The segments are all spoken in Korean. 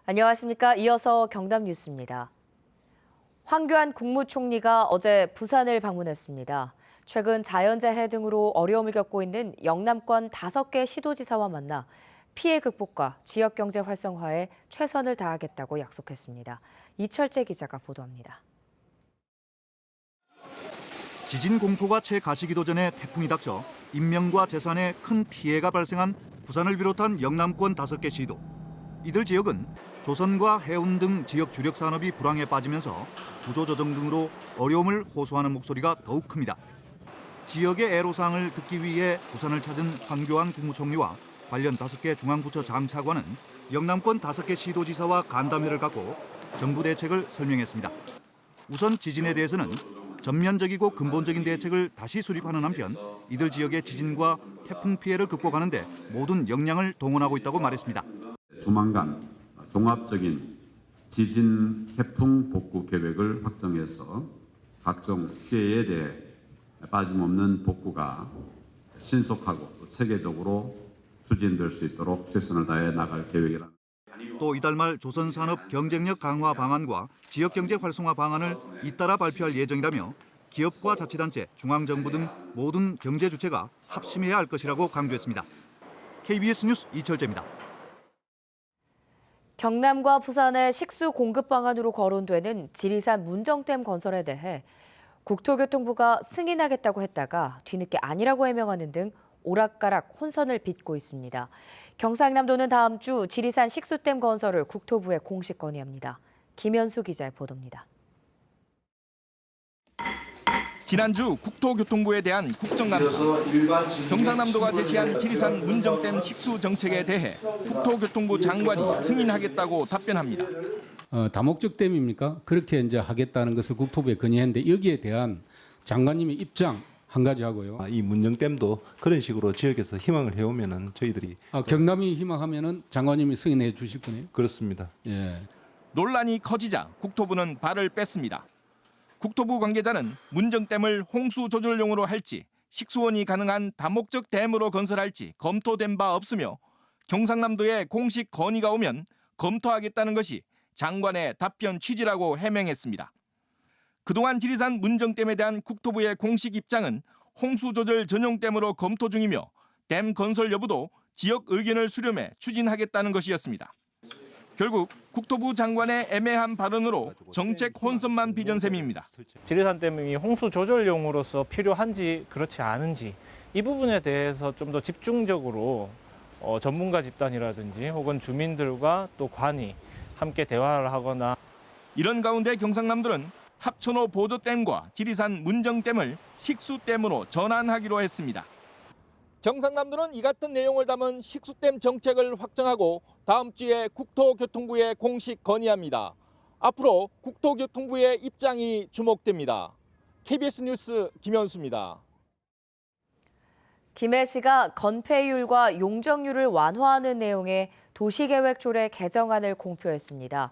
안녕하십니까. 이어서 경남 뉴스입니다. 황교안 국무총리가 어제 부산을 방문했습니다. 최근 자연재해 등으로 어려움을 겪고 있는 영남권 5개 시도지사와 만나 피해 극복과 지역경제 활성화에 최선을 다하겠다고 약속했습니다. 이철재 기자가 보도합니다. 지진 공포가 채 가시기도 전에 태풍이 닥쳐 인명과 재산에 큰 피해가 발생한 부산을 비롯한 영남권 5개 시도. 이들 지역은 조선과 해운 등 지역 주력 산업이 불황에 빠지면서 구조조정 등으로 어려움을 호소하는 목소리가 더욱 큽니다. 지역의 애로사항을 듣기 위해 부산을 찾은 황교안 국무총리와 관련 5개 중앙부처 장차관은 영남권 5개 시도지사와 간담회를 갖고 정부 대책을 설명했습니다. 우선 지진에 대해서는 전면적이고 근본적인 대책을 다시 수립하는 한편 이들 지역의 지진과 태풍 피해를 극복하는 데 모든 역량을 동원하고 있다고 말했습니다. 조만간 종합적인 지진 태풍 복구 계획을 확정해서 각종 피해에 대해 빠짐없는 복구가 신속하고 체계적으로 추진될 수 있도록 최선을 다해 나갈 계획이라. 또 이달 말 조선산업 경쟁력 강화 방안과 지역경제 활성화 방안을 잇따라 발표할 예정이라며 기업과 자치단체, 중앙정부 등 모든 경제 주체가 합심해야 할 것이라고 강조했습니다. KBS 뉴스 이철재입니다. 경남과 부산의 식수 공급 방안으로 거론되는 지리산 문정댐 건설에 대해 국토교통부가 승인하겠다고 했다가 뒤늦게 아니라고 해명하는 등 오락가락 혼선을 빚고 있습니다. 경상남도는 다음 주 지리산 식수댐 건설을 국토부에 공식 건의합니다. 김현수 기자의 보도입니다. 지난주 국토교통부에 대한 국정감사, 경상남도가 제시한 지리산 문정댐 식수 정책에 대해 국토교통부 장관이 승인하겠다고 답변합니다. 다목적 댐입니까? 그렇게 이제 하겠다는 것을 국토부에 건의했는데 여기에 대한 장관님의 입장 한 가지 하고요. 이 문정댐도 그런 식으로 지역에서 희망을 해오면은 저희들이 경남이 희망하면은 장관님이 승인해 주실 거네요. 그렇습니다. 예. 논란이 커지자 국토부는 발을 뺐습니다. 국토부 관계자는 문정댐을 홍수 조절용으로 할지 식수원이 가능한 다목적 댐으로 건설할지 검토된 바 없으며 경상남도에 공식 건의가 오면 검토하겠다는 것이 장관의 답변 취지라고 해명했습니다. 그동안 지리산 문정댐에 대한 국토부의 공식 입장은 홍수 조절 전용 댐으로 검토 중이며 댐 건설 여부도 지역 의견을 수렴해 추진하겠다는 것이었습니다. 결국 국토부 장관의 애매한 발언으로 정책 혼선만 빚은 셈입니다. 지리산 댐이 홍수 조절용으로서 필요한지 그렇지 않은지 이 부분에 대해서 좀 더 집중적으로 전문가 집단이라든지 혹은 주민들과 또 관이 함께 대화를 하거나. 이런 가운데 경상남도는 합천호 보조댐과 지리산 문정댐을 식수댐으로 전환하기로 했습니다. 경상남도는 이 같은 내용을 담은 식수댐 정책을 확정하고 다음 주에 국토교통부에 공식 건의합니다. 앞으로 국토교통부의 입장이 주목됩니다. KBS 뉴스 김현수입니다. 김해시가 건폐율과 용적률을 완화하는 내용의 도시계획 조례 개정안을 공표했습니다.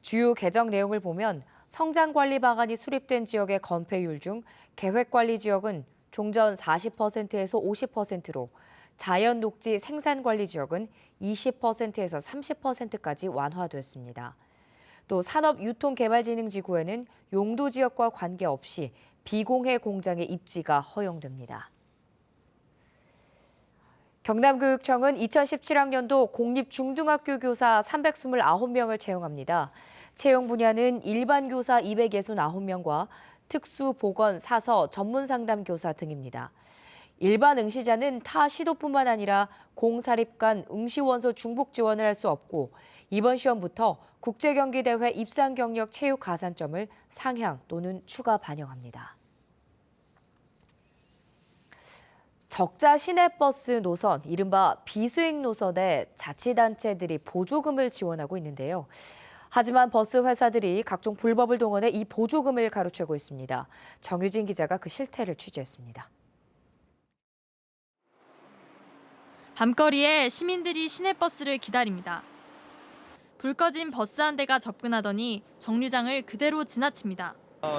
주요 개정 내용을 보면 성장관리 방안이 수립된 지역의 건폐율 중 계획관리 지역은 종전 40%에서 50%로 자연녹지 생산관리 지역은 20%에서 30%까지 완화됐습니다. 또 산업유통개발진흥지구에는 용도 지역과 관계없이 비공해 공장의 입지가 허용됩니다. 경남교육청은 2017학년도 공립중등학교 교사 329명을 채용합니다. 채용 분야는 일반 교사 269명과 특수 보건, 사서, 전문 상담 교사 등입니다. 일반 응시자는 타 시도뿐만 아니라 공사립 간 응시원서 중복 지원을 할 수 없고 이번 시험부터 국제경기대회 입상 경력 체육 가산점을 상향 또는 추가 반영합니다. 적자 시내버스 노선, 이른바 비수익 노선에 자치단체들이 보조금을 지원하고 있는데요. 하지만 버스 회사들이 각종 불법을 동원해 이 보조금을 가로채고 있습니다. 정유진 기자가 그 실태를 취재했습니다. 밤거리에 시민들이 시내버스를 기다립니다. 불 꺼진 버스 한 대가 접근하더니 정류장을 그대로 지나칩니다.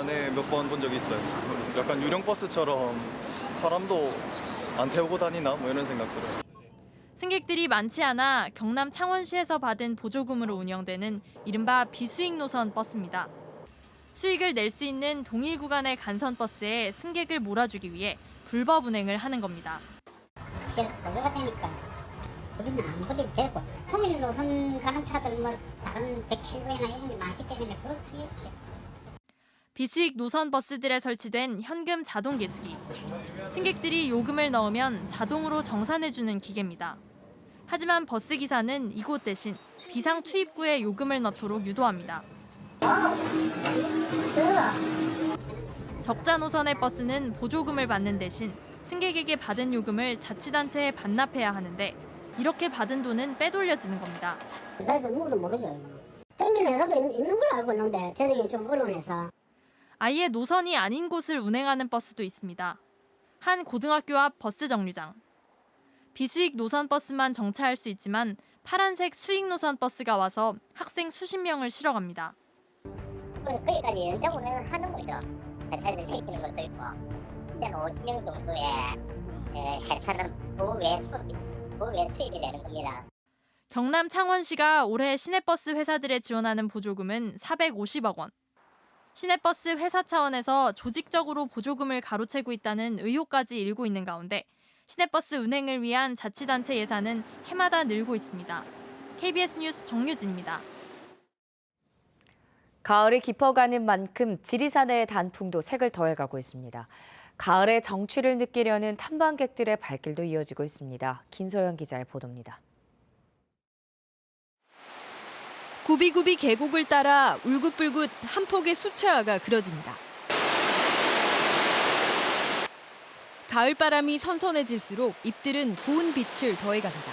네, 몇 번 본 적 있어요. 약간 유령 버스처럼 사람도 안 태우고 다니나 뭐 이런 생각 들어요. 승객들이 많지 않아 경남 창원시에서 받은 보조금으로 운영되는 이른바 비수익 노선 버스입니다. 수익을 낼 수 있는 동일 구간의 간선 버스에 승객을 몰아주기 위해 불법 운행을 하는 겁니다. 시에서 보조가 되니까 우리는 안 버려도 되고 통일 노선 가는 차들 뭐 다른 107호나 이런 게 많기 때문에 그걸 틀렸지. 비수익 노선 버스들에 설치된 현금 자동 계수기. 승객들이 요금을 넣으면 자동으로 정산해주는 기계입니다. 하지만 버스 기사는 이곳 대신 비상 투입구에 요금을 넣도록 유도합니다. 적자 노선의 버스는 보조금을 받는 대신 승객에게 받은 요금을 자치단체에 반납해야 하는데 이렇게 받은 돈은 빼돌려지는 겁니다. 회사에서 누구도 모르죠. 땡기는 회사도 있는 걸로 알고 있는데 재정이 좀 어려운 회사. 아예 노선이 아닌 곳을 운행하는 버스도 있습니다. 한 고등학교 앞 버스 정류장. 비수익 노선 버스만 정차할 수 있지만 파란색 수익 노선 버스가 와서 학생 수십 명을 실어갑니다. 거기까지 연장 운행을 하는 거죠. 회사에서 시키는 것도 있고. 근데 50명 정도의 회사는 그 외 수입이 되는 겁니다. 경남 창원시가 올해 시내버스 회사들에 지원하는 보조금은 450억 원. 시내버스 회사 차원에서 조직적으로 보조금을 가로채고 있다는 의혹까지 일고 있는 가운데 시내버스 운행을 위한 자치단체 예산은 해마다 늘고 있습니다. KBS 뉴스 정유진입니다. 가을이 깊어가는 만큼 지리산의 단풍도 색을 더해가고 있습니다. 가을의 정취를 느끼려는 탐방객들의 발길도 이어지고 있습니다. 김소연 기자의 보도입니다. 구비구비 계곡을 따라 울긋불긋 한 폭의 수채화가 그려집니다. 가을바람이 선선해질수록 잎들은 고운 빛을 더해갑니다.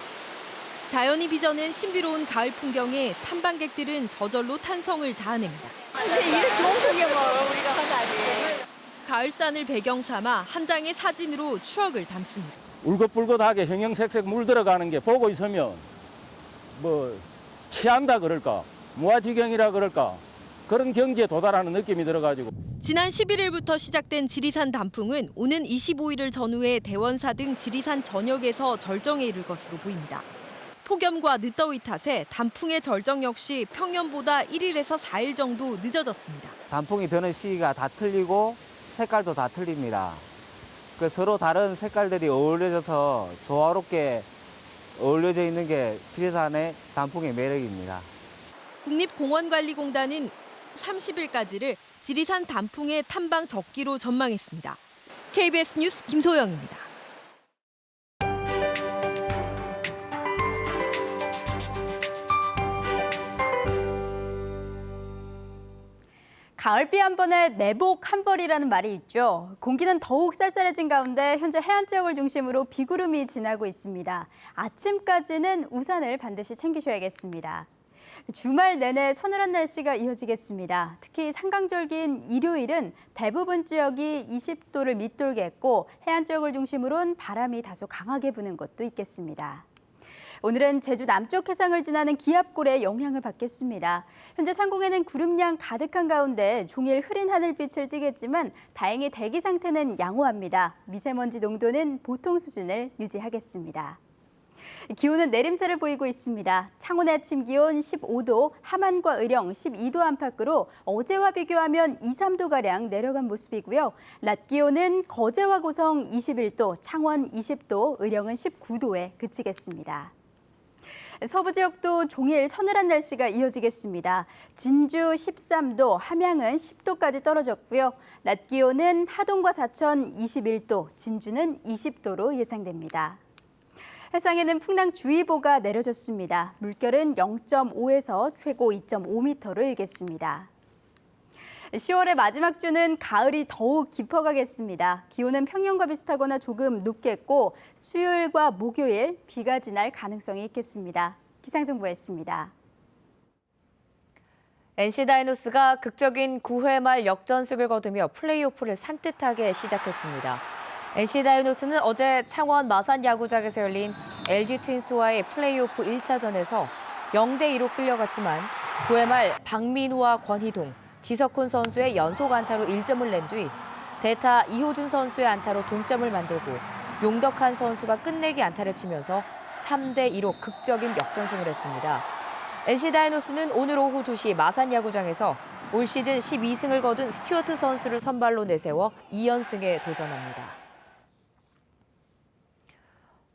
자연이 빚어낸 신비로운 가을 풍경에 탐방객들은 저절로 탄성을 자아냅니다. 이게 좋은 게 뭐 우리가 하다니. 가을산을 배경 삼아 한 장의 사진으로 추억을 담습니다. 울긋불긋하게 형형색색 물 들어가는 게 보고 있으면 뭐 취한다 그럴까, 무아지경이라 그럴까 그런 경지에 도달하는 느낌이 들어가지고. 지난 11일부터 시작된 지리산 단풍은 오는 25일을 전후해 대원사 등 지리산 전역에서 절정에 이를 것으로 보입니다. 폭염과 늦더위 탓에 단풍의 절정 역시 평년보다 1일에서 4일 정도 늦어졌습니다. 단풍이 드는 시기가 다 틀리고 색깔도 다 틀립니다. 그 서로 다른 색깔들이 어울려져서 조화롭게 어울려져 있는 게 지리산의 단풍의 매력입니다. 국립공원관리공단은 30일까지를 지리산 단풍의 탐방 적기로 전망했습니다. KBS 뉴스 김소영입니다. 가을비 한 번에 내복 한 벌이라는 말이 있죠. 공기는 더욱 쌀쌀해진 가운데 현재 해안 지역을 중심으로 비구름이 지나고 있습니다. 아침까지는 우산을 반드시 챙기셔야겠습니다. 주말 내내 서늘한 날씨가 이어지겠습니다. 특히 상강절기인 일요일은 대부분 지역이 20도를 밑돌겠고 해안 지역을 중심으로는 바람이 다소 강하게 부는 곳도 있겠습니다. 오늘은 제주 남쪽 해상을 지나는 기압골의 영향을 받겠습니다. 현재 상공에는 구름량 가득한 가운데 종일 흐린 하늘빛을 띠겠지만 다행히 대기 상태는 양호합니다. 미세먼지 농도는 보통 수준을 유지하겠습니다. 기온은 내림세를 보이고 있습니다. 창원의 아침 기온 15도, 함안과 의령 12도 안팎으로 어제와 비교하면 2, 3도가량 내려간 모습이고요. 낮 기온은 거제와 고성 21도, 창원 20도, 의령은 19도에 그치겠습니다. 서부 지역도 종일 서늘한 날씨가 이어지겠습니다. 진주 13도, 함양은 10도까지 떨어졌고요. 낮 기온은 하동과 사천 21도, 진주는 20도로 예상됩니다. 해상에는 풍랑주의보가 내려졌습니다. 물결은 0.5에서 최고 2.5m를 일겠습니다. 10월의 마지막 주는 가을이 더욱 깊어가겠습니다. 기온은 평년과 비슷하거나 조금 높겠고 수요일과 목요일 비가 지날 가능성이 있겠습니다. 기상정보였습니다. NC 다이노스가 극적인 9회 말 역전승을 거두며 플레이오프를 산뜻하게 시작했습니다. NC 다이노스는 어제 창원 마산 야구장에서 열린 LG 트윈스와의 플레이오프 1차전에서 0대2로 끌려갔지만 9회 말 박민우와 권희동, 지석훈 선수의 연속 안타로 1점을 낸 뒤 대타 이호준 선수의 안타로 동점을 만들고 용덕한 선수가 끝내기 안타를 치면서 3대2로 극적인 역전승을 했습니다. NC 다이노스는 오늘 오후 2시 마산 야구장에서 올 시즌 12승을 거둔 스튜어트 선수를 선발로 내세워 2연승에 도전합니다.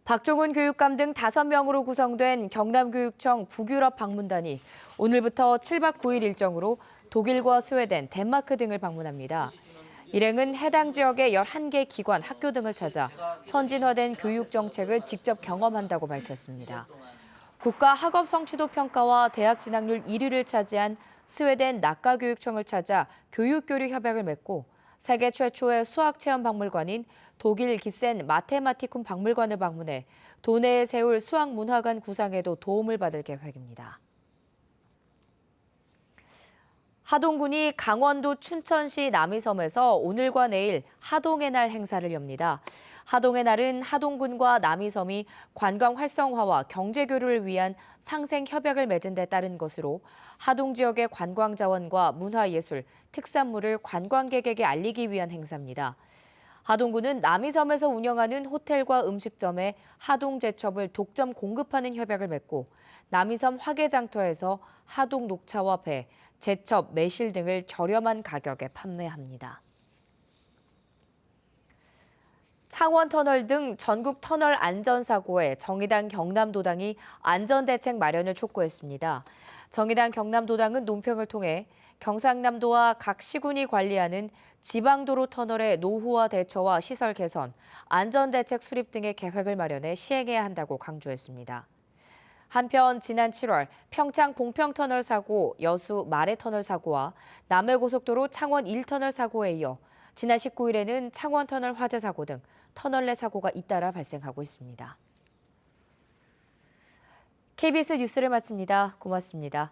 박종훈 교육감 등 5명으로 구성된 경남교육청 북유럽 방문단이 오늘부터 7박 9일 일정으로 독일과 스웨덴, 덴마크 등을 방문합니다. 일행은 해당 지역의 11개 기관, 학교 등을 찾아 선진화된 교육 정책을 직접 경험한다고 밝혔습니다. 국가 학업 성취도 평가와 대학 진학률 1위를 차지한 스웨덴 낙가교육청을 찾아 교육교류 협약을 맺고 세계 최초의 수학체험 박물관인 독일 기센 마테마티쿰 박물관을 방문해 도내에 세울 수학문화관 구상에도 도움을 받을 계획입니다. 하동군이 강원도 춘천시 남이섬에서 오늘과 내일 하동의 날 행사를 엽니다. 하동의 날은 하동군과 남이섬이 관광 활성화와 경제 교류를 위한 상생 협약을 맺은 데 따른 것으로 하동 지역의 관광 자원과 문화예술, 특산물을 관광객에게 알리기 위한 행사입니다. 하동군은 남이섬에서 운영하는 호텔과 음식점에 하동 제첩을 독점 공급하는 협약을 맺고 남이섬 화개장터에서 하동 녹차와 배, 제첩, 매실 등을 저렴한 가격에 판매합니다. 창원 터널 등 전국 터널 안전사고에 정의당 경남도당이 안전대책 마련을 촉구했습니다. 정의당 경남도당은 논평을 통해 경상남도와 각 시군이 관리하는 지방도로 터널의 노후화 대처와 시설 개선, 안전대책 수립 등의 계획을 마련해 시행해야 한다고 강조했습니다. 한편 지난 7월 평창 봉평터널 사고, 여수 마레터널 사고와 남해고속도로 창원 1터널 사고에 이어 지난 19일에는 창원터널 화재 사고 등 터널 내 사고가 잇따라 발생하고 있습니다. KBS 뉴스를 마칩니다. 고맙습니다.